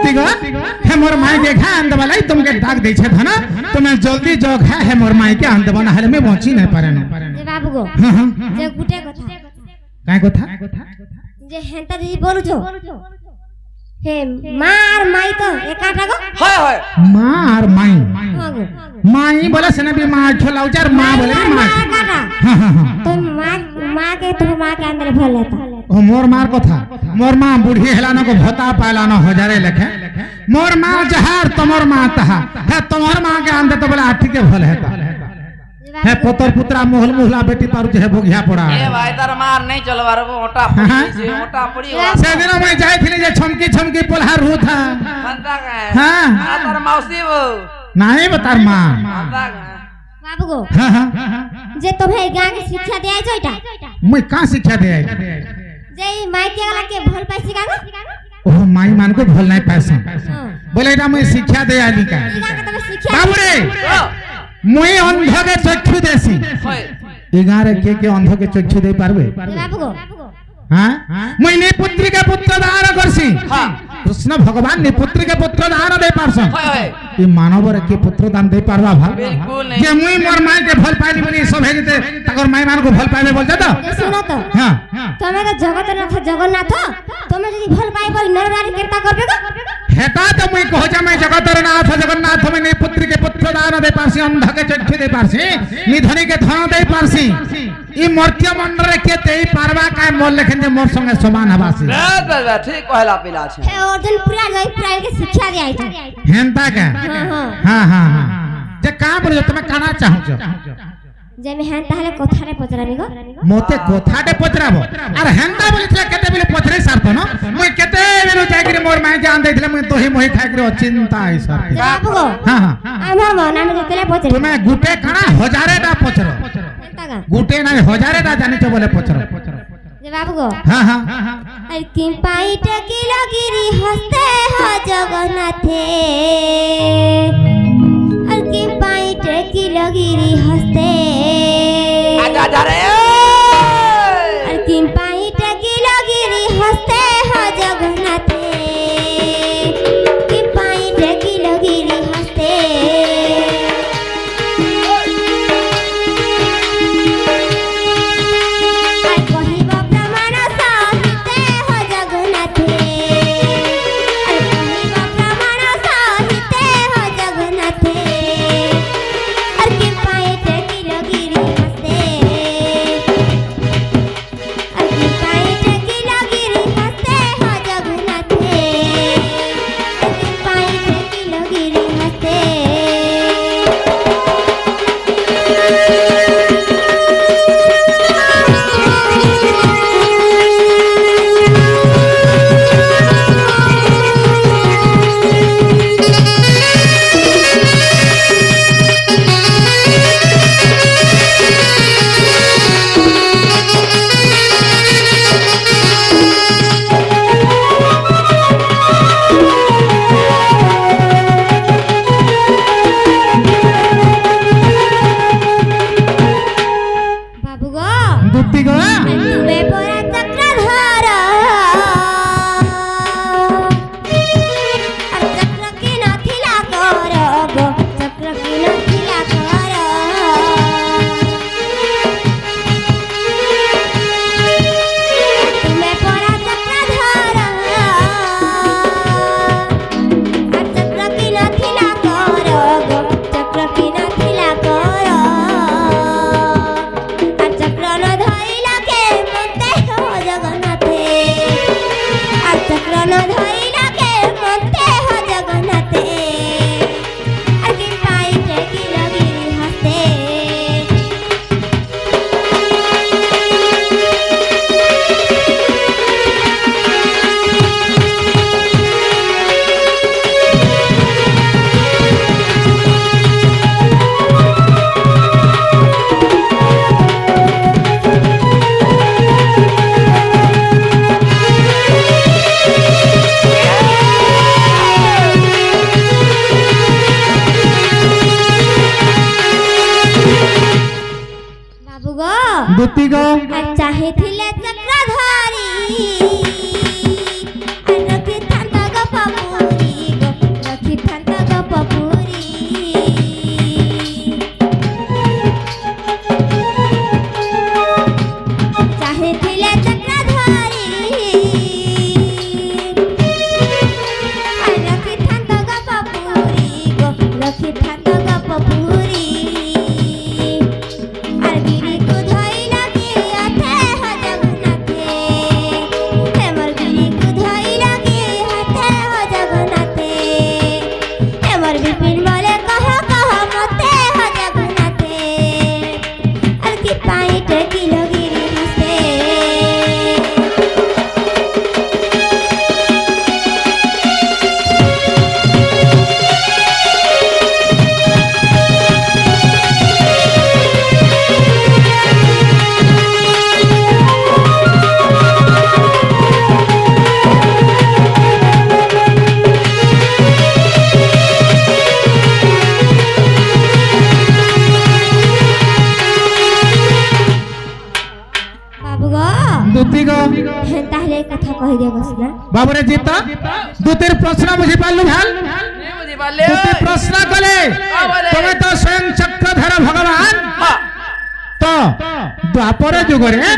दुती गो हे मोर माई के घा अंद वाला तुमके डाक दे छे धना तुम्हें जल्दी जो घा है मोर माई के अंद बना हले में बची नहीं पारे न जे बाबू गो जे गुटे कथा काय कथा जे हेंता दीदी बोलु छो हे मार माई तो एकाटा गो हाय हाय मार माई हां गो माई बोले सने भी मां छोला उचार मां बोले मां एकाटा हां हां हां तो मां के तो मां के अंदर भल लेता ओ मोर मार कथा मोर मां बूढ़ी हेला न को भता पाला न हजारे लेखे मोर मां जहार तमोर मां तहा है तमोर मां के अंदर तो बोला आठी के भल हेता है पुत्र पुत्रा मोहल मुहला बेटी तारु जे भोगिया पड़ा ए भाई तार मार नहीं चलवा रे मोटा पड़ी से मोटा पड़ी से दिन में जाय थिले जे छमकी छमकी पोल्हा रू था बनता का हां तार मौसी वो नहीं बता मां बनता का बाबू गो हां हां जे तुम्हें गां के शिक्षा दे आइ छोटा मैं का शिक्षा दे आई जे माई के वाला के भल पैसे का गो ओ माई मान को भल नहीं पैसा बोले एटा मैं शिक्षा दे आली का बाबू रे मुई अंध के चक्षु देसी ए गां रे के अंध के चक्षु दे पारबे बाबू गो हां मुई ने पुत्री के पुत्र दान करसी हां कृष्ण भगवान ने पुत्री के पुत्र दान दे पारसन ई मानव रे के पुत्र दान दे पारबा भा बिल्कुल नहीं जे मुई मोर माई के भल पाइली बोली सब हे जते तकर माई मान को भल पाइले बोल जाता सुनो तो हां तमे तो जगन्नाथ जगन्नाथ तमे जदी भल पाइबो नरनारी केता करबे गो हेता तो मुई कहो जा मैं जगतरनाथ जगन्नाथ में ने पुत्री के पुत्र दान दे पारसी अंध के चक्षु दे पारसी निधनी के धन दे पारसी ई मर्त्य मंडल रे के देई पारबा काय मोर लेखन जे मोर संगे समान हबासी ठीक कहला पिला छे हे अर्जुन पूरा जई प्राय के शिक्षा दे आई था हेंता का हां हां हां जे का बोल तुम काना चाहू छ जे में हेंता हले कथा रे पचरानी गो मोते कथाटे पचराबो अरे हेंता बोलितले केते बेले पचरे सारतो न मुई केते बेलो जागिरे मोर माई जान देथिले मुई तोही मोही खाइकरे अचिंता आई सर बाबू गो हां हां हमर मना में जतले पचरे तुमे गुटे काना हजारेटा पचरो हेंता का गुटे ना हजारेटा जानितो बोले पचरो जे बाबू गो हां हां अरे कि पाइट किलोगिरी हंसते हो जगन्नाथे अरे कि पाइट किलोगिरी हंसते आजा जा रे अरे कि पाइट किलोगिरी हंसते हो जगन्नाथे कि पाइट किलोगिरी हंसते दुती गो चाहे थिले चक्रधारी अनके थांता गो पापुरी बाबुरे जीत दुतिर प्रश्न बुझी पालु भाल नहीं बुझी पाले दुतिर प्रश्न कले तुम्हें तो स्वयं चक्रधर भगवान तो द्वापर जुग रे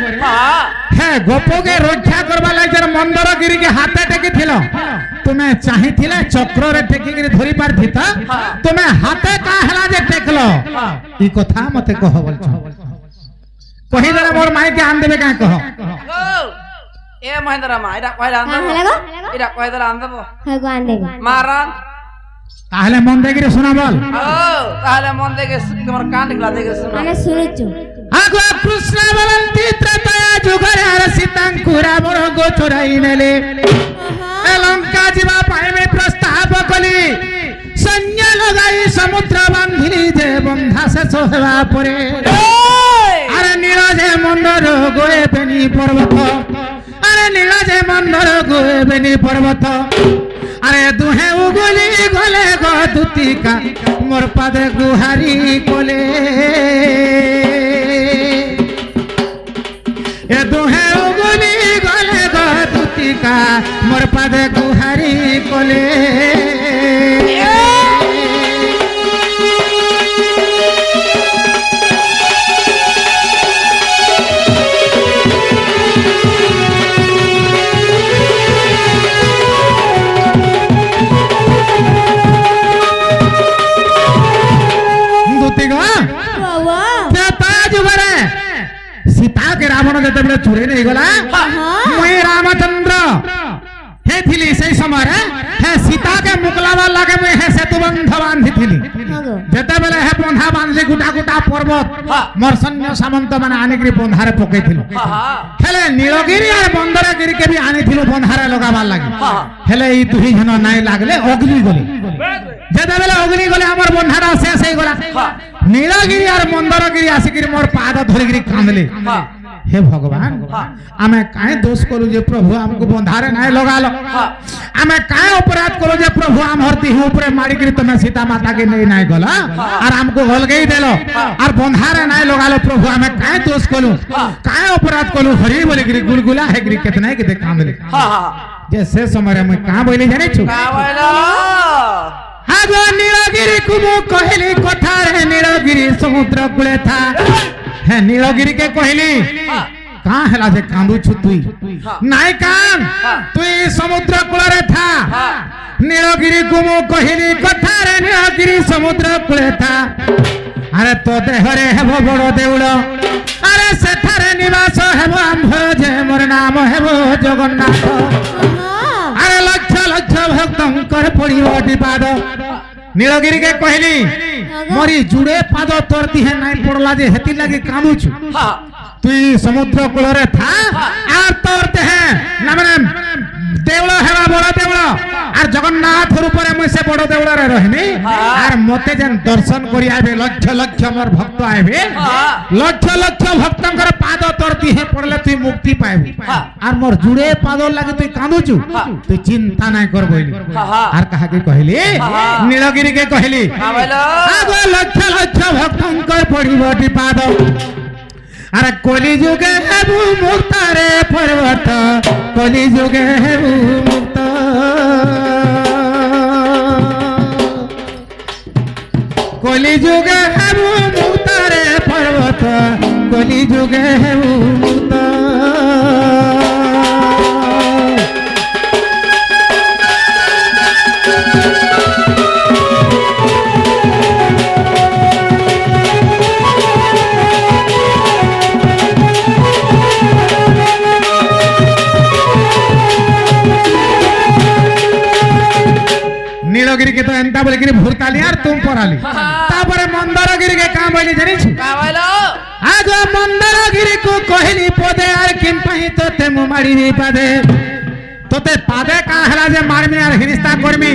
है गोप के रक्षा करबा लागि जर मंदरगिरी के हाथे टेकी थिलो तुम्हें चाहिथिले चक्र रे टेकी गिरी धरि पारथि त तुम्हें हाथे का हला जे टेकलो ई कथा मते कह बोल कहि जरा मोर माई के आन देबे का कह ए महेंद्र मा इरा कहला आंदबो इरा कहदरा आंदबो हगो आन देबो मारान ताहले मन देगिरी सुना बोल ताहले मन देगे तुम्हार कान निकला देगे सुना माने सुनछु आगो कृष्ण बलंती त्रतया जुगर हर सीतांकुरा मोर गो चोराई नेले लंका जीवा पाए में प्रस्ताव कली सैन्य लगाई समुद्र बांधिली जे बंधा से सोहवा परे अरे नीरजे मंदर गोए बेनी पर्वत अरे नीरजे मंदर गोए बेनी पर्वत अरे दुहे उगुली गले गो दुतिका मोर पादे गुहारी कोले ए दुहे उगुली गले गो दुतिका मोर पादे गुहारी कोले सीता के रावण जते बेले चुरे नहीं गला मुई रामचंद्र हे थिली सही समय हे सीता के मुकलावा लागे मुई हे सेतु बंध बांधी थिली जते बेले हे बंधा बांधली गुटा गुटा पर्वत मोर सैन्य सामंत माने आनिगिरी बंधारे पकई थिलो हेले नीलगिरी और बंदरगिरी के भी आनी थिलो बंधारे लगाबार लागी हेले ई दुही जन नाई लागले अग्नि गली जते बेले अग्नि गले हमर बंधारा शेष हे गला नीलगिरी और मंदरगिरी आसिकिरी मोर पाद धरिगिरी कांदले हे भगवान आमे काहे दोष करू जे प्रभु हमको बंधारे नाय लगालो आमे काहे अपराध करू जे प्रभु हम हरती हूं ऊपर मारी गिरी तमे सीता माता के नहीं नाय गला और हमको हल गई देलो और बंधारे नाय लगालो प्रभु आमे काहे दोष करू काहे अपराध करू हरि बोले गिरी गुलगुला है गिरी कितना के कांदले जे से समय में कहां बोले जाने छु का बोलो आगो नीलगिरी कुमो कहली कथा रे नीलगिरी समुद्र कूले था है नीलगिरी के कहली कहां हला जे कांदू छु तुई नाय कान तुई समुद्र कूले रे था नीलगिरी कुमो कहली कथा रे नीलगिरी समुद्र कूले था अरे तो देहरे हेबो बड़ देउळ अरे सेठारे निवास हेबो आंभर जे मोर नाम हेबो जगन्नाथ अरे लक्ष लक्ष भक्तंकर पड़िबो पाद नीलगिरी के कहली मोरी जुड़े पाद तोर दिहे नाई पड़ला जे हेति लागि कांदू छु तुई समुद्र कूल रे था आर तोर देहे ना माने देउळ हेबा बड़ देउळ आर जगन्नाथ रूप रे मुई से बड़ देउळ रे रहमी आर मते जन दर्शन करि आबे लक्ष लक्ष मोर भक्त आबे लक्ष लक्ष भक्तंकर पाद तोर दिहे पड़ले तुई मुक्ति पाबी आर मोर जुड़े पाद लागि तुई कांदू छु तुई चिंता नाय कर बोली आर कहा के कहली नीलगिरी के कहली आगो लक्ष लक्ष भक्तंकर पड़िबो पाद अरे कली जुगे हेबु मुक्त रे पर्वत कली जुगे हेबु मुक्त कली जुगे हेबु मुक्त रे पर्वत कली जुगे हेबु मुक्त नीलगिरी के तो एंता बोले गिरी भूरताली यार तुम पराली तापरे मंदरगिरी के काम बोली जानी छु का बोलो आज मंदरगिरी को कहली पदे यार किम पही तोते मुमाड़ी नी पादे तोते पादे का हला जे मारमी यार हिनिस्ता करमी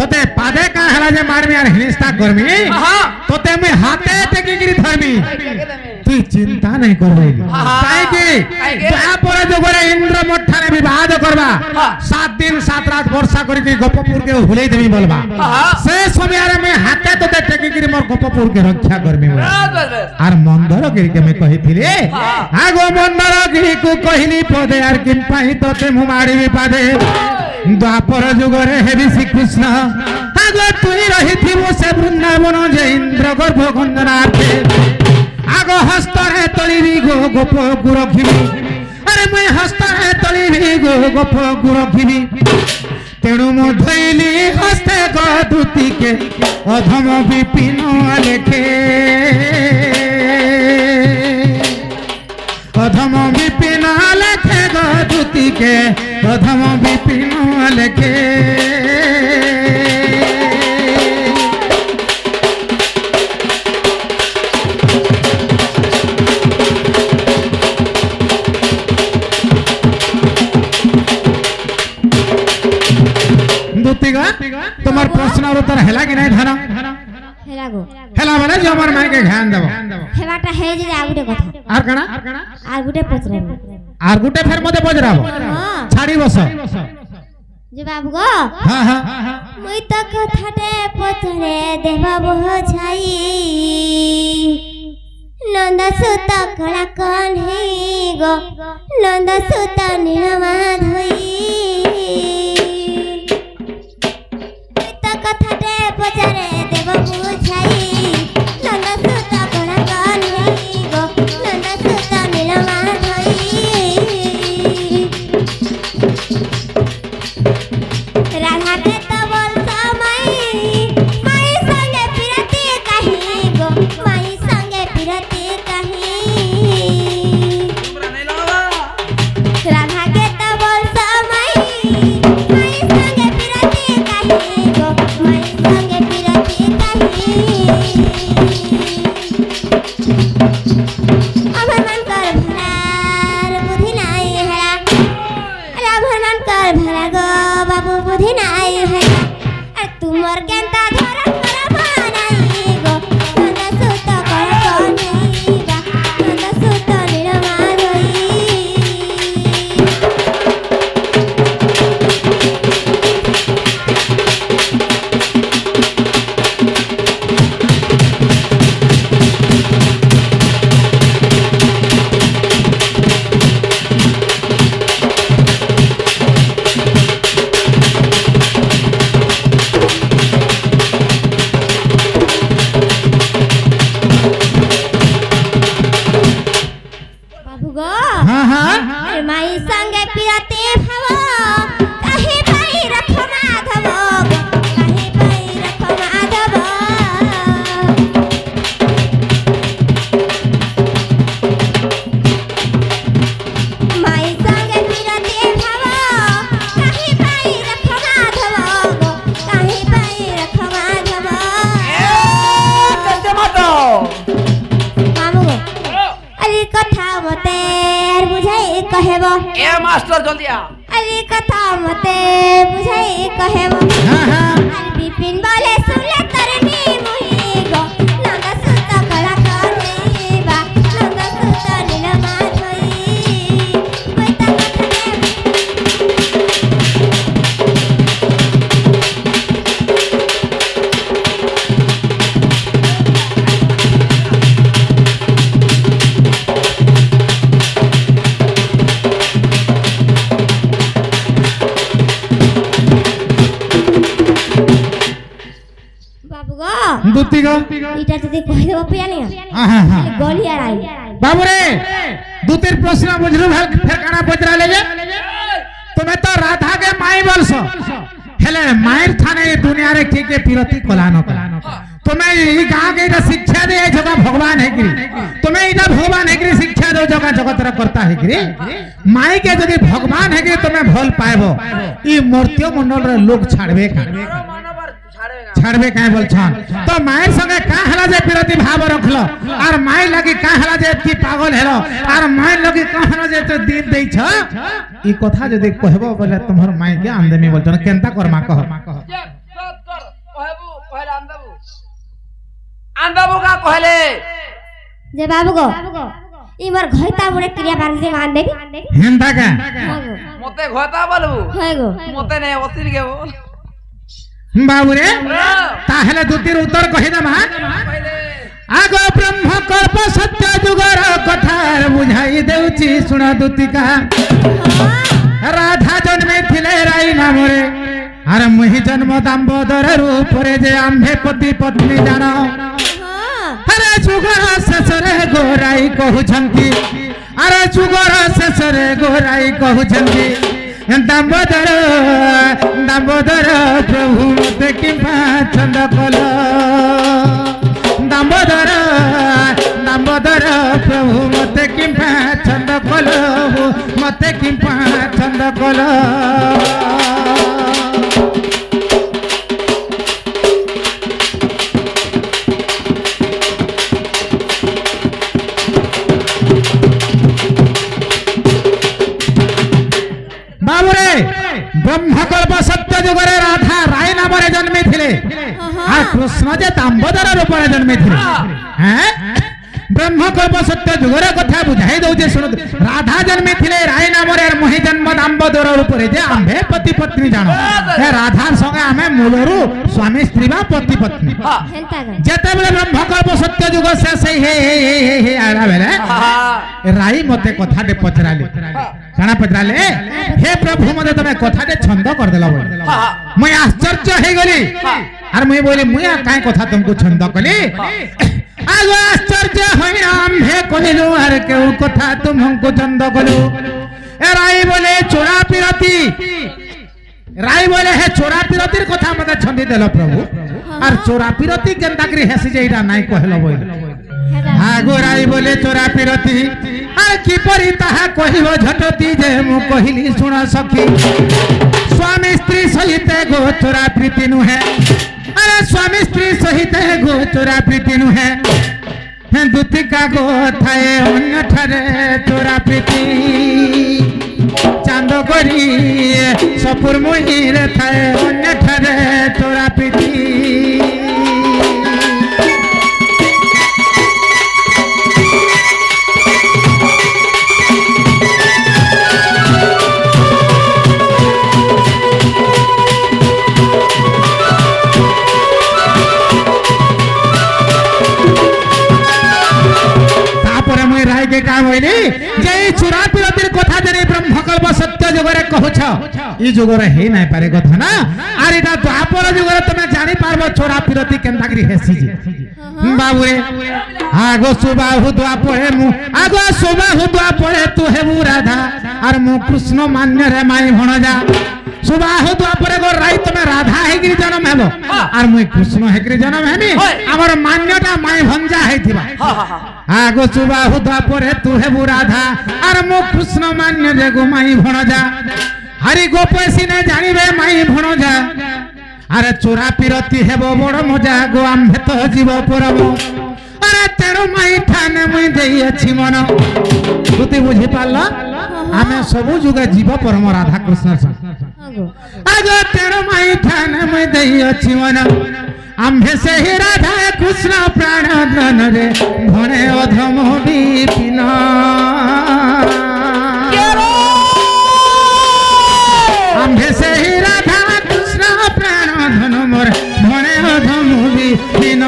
तोते पादे का हला जे मारमी यार हिनिस्ता करमी तोते मैं हाथे टेकी गिरी धरमी तू चिंता नहीं कर रही काहे कि जा पर जो गोरे इंद्र मठा ने विवाद करबा हाँ। 7 दिन 7 रात वर्षा करके गोपपुर के हुले देमी बोलबा हाँ। से समय रे मैं हाथे तो ते टेकी गिरी मोर गोपपुर के रक्षा करमी बोल बस बस बस आर मंदर गिरी के मैं कहिथिले हाँ। आगो मंदर गिरी को कहली पदे आर किम पाही तोते मुमाड़ी विपादे द्वापर जुगरे हेबी श्री कृष्ण आगो तुई रहिथिबो से वृंदावन जे इंद्र गर्भ गंधनार्थे आगो हस्तरे तळिरी गो गोप गुरखिबी अरे मैं हस्तरे तळिरी गो गोप गुरखिबी तेणु मो धइली हस्ते गदुती के अधम विपिन लेखे अधम विपिन लेखे गदुती के अधम विपिन लेखे तुम्हार प्रश्न और उत्तर हेला कि नहीं धन हेलागो हेला बोले जो हमर माई के ध्यान देबो हेबाटा हे जे आगुटे कथा आर कणा आगुटे पचरे आर गुटे फेर मते बजराबो हां छाड़ी बस जे बाबू गो हां हां मुई त कथाटे पचरे देबा बह छाई नंदा सुत कला कन हे गो नंदा सुत नीलमा धोई कथाटे पचरे देव बुझाई नंदा सुत कला कन हे गो नंदा सुत नीलमा धोई राधा के तो बोल समय माई संगे फिरती कहीं गो माई संगे फिरती कहीं तुमरा नहीं लावा राधा के तो बोल समय माई संगे फिरती कहीं गो माई संगे फिरती कहीं अमर मन कर भरार बुद्धि नहीं है अमर मन कर भरा गो बाबू बुद्धि नहीं है तुमर केंता धरा कर बनाई गो नंदा सुत कर कोनी बा नंदा सुत नीलमा रोई बाबू गो हां हां अरे माई संगे पिरते भव काहे पाई रखो माधव काहे पाई रखो माधव माई संगे पिरते भव काहे पाई रखो माधव काहे पाई रखो माधव ए कंते मातो मामू अरे कथा मते यार बुझाई कहेबो ए मास्टर जल्दी आ अरे कथा मते बुझाई कहेबो हां हां अरे बिपिन बोले सुले तरनी मुही गो नंदा सुत कला करे बा नंदा सुत नीलमा धोई कोई त कथने बाबू गो दुती गो इटा जदी कहि देबो पियानी हां हां हां गोली आराई बाबू रे दुतीर प्रश्न बुझलु भेल फेर काना पचरा लेबे तुम्हें तो राधा के माई बोलसो हेले मायर थाने दुनिया रे के पिरती कलानो कला तुम्हें ई गांव के इधर शिक्षा दे जगह भगवान है गिरी तुम्हें इधर भगवान है गिरी शिक्षा दो जगह जगत रे करता है गिरी माई के यदि भगवान है गिरी तुम्हें भल पाएबो ई मूर्तियों मंडल रे लोग छाड़बे का मानवर छाड़ेगा छाड़बे काहे बोल छान तो मायर संगे का हला जे प्रति भाव रखलो और माई लगी का हला जे की पागल हेलो और माई लगी का हला जे तो दिन देई छ ई कथा जदि कहबो बोले तुम्हर माई के आंदमी बोल छ केनता करमा कह जे सत कर कहबू कहले आंदाबू का कहले जे बाबू गो ई मोर घइता मुड़े क्रिया बार से मान देबी हेंदा का हां गो मते घोता बोलबू हां गो मते ने ओसिर के बोल बाबू रे ताहले दुतीर उत्तर कहि दमा आगो ब्रह्म कल्प सत्य जुगर कथार बुझाई देउची सुन दुतिका राधा जन्मे थिले राई नामरे अरे मुहि जन्म दाम्बोदर रूप रे जे आम्भे पति पत्नी जानो अरे जुगर शेषरे गोराई कहउछंती अरे जुगर शेषरे गोराई कहउछंती दाम्बोदर दाम्बोदर प्रभु मते किंपा छंद कलो दाम्बोदर दाम्बोदर प्रभु मते किंपा छंद कलो मते किंपा छंद कलो बाबूरे ब्रह्मकल्प सत्य जुगरे राधा राय नामरे जन्मे थिले आ कृष्ण जे दाम्बोदर रूपरे जन्मे थिले हैं ब्रह्मकल्प सत्य जुगरे कथा बुझाई दउजे सुन राधा जन्मे थिले राय नामरे मोहि जन्म दाम्बोदर रूपरे जे आम्भे पति पत्नी जानो हे राधा संगे आमे मूलरू स्वामी स्त्री बा पति पत्नी हेंता गो जेते बेले ब्रह्मकल्प सत्य जुग शेष हे आला बेले राई मते कथा दे पचराले काना पचराले हे प्रभु मते तमे कथा दे छंद कर देला बोल मैं आश्चर्य हे गली आर मैं बोले मुया काई कथा तुमको छंद कली आगो आश्चर्य होई आम्भे कलिलु आर के कथा तुम हमको छंद कलु ए राई बोले चोरा पिरती राई बोले हे चोरा पिरतीर कथा मते छंदी देला प्रभु आर चोरा पिरती केनता करी हेसी जेइडा नाई कहलो बोल आगो राई बोले चोरा पिरती आर की परी ताहा कहिबो झटती जे मु कहिली सुन सखी स्वामी स्त्री सहित गो चोरा प्रीति नु है अरे स्वामी स्त्री सहित गो चोरा प्रीति नु है दुतिका गो थाए अन्य ठरे चोरा प्रीति चांद करी सपुर मोहिर थाए अन्य ठरे चोरा प्रीति चोरा पिरतीर कथा जे ब्रह्मकल्प सत्य जुगरे कहूछ ई जुगरे हे नाय पारे कथा ना आर एटा द्वापर जुगरे तमे जानि पारबो चोरा पिरती केनता करी हेसी जे बाबू रे आगो सुबाहु द्वापरे मु आगो सुबाहु द्वापरे तू हेबु राधा आर मु कृष्ण मान्य रे माई भणजा सुबाहु द्वापरे गो राई तमे राधा हेगिरी जन्म हेबो आर मु कृष्ण हेगिरी जन्म हेमी हमर मान्यता माई भंजा हेथिबा आगो सुबाहु द्वापरे तू हेबु राधा आर मु कृष्ण मान्य रे गो माई भणजा हरि गोपसी ने जानिबे माई भणजा अरे चोरा पिरती हेबो बड़ मजा गो आम्भे तो जीव परब अरे तेरो माई ठाने मुई देई अछि मन तुति बुझी पाला आमे सबु जुगे जीव परम राधा कृष्ण आगो तेरो माई ठाने मुई देई अछि मन आम्भे से ही राधा कृष्ण प्राण धन रे भणे अधम विपिन आम्भे से ही राधा कृष्ण प्राण धन मोर भणे अधम विपिन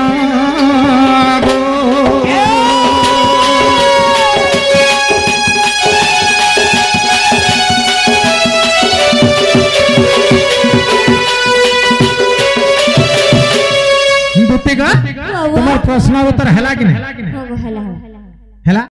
तुम्हार प्रश्न उत्तर है कि नहीं?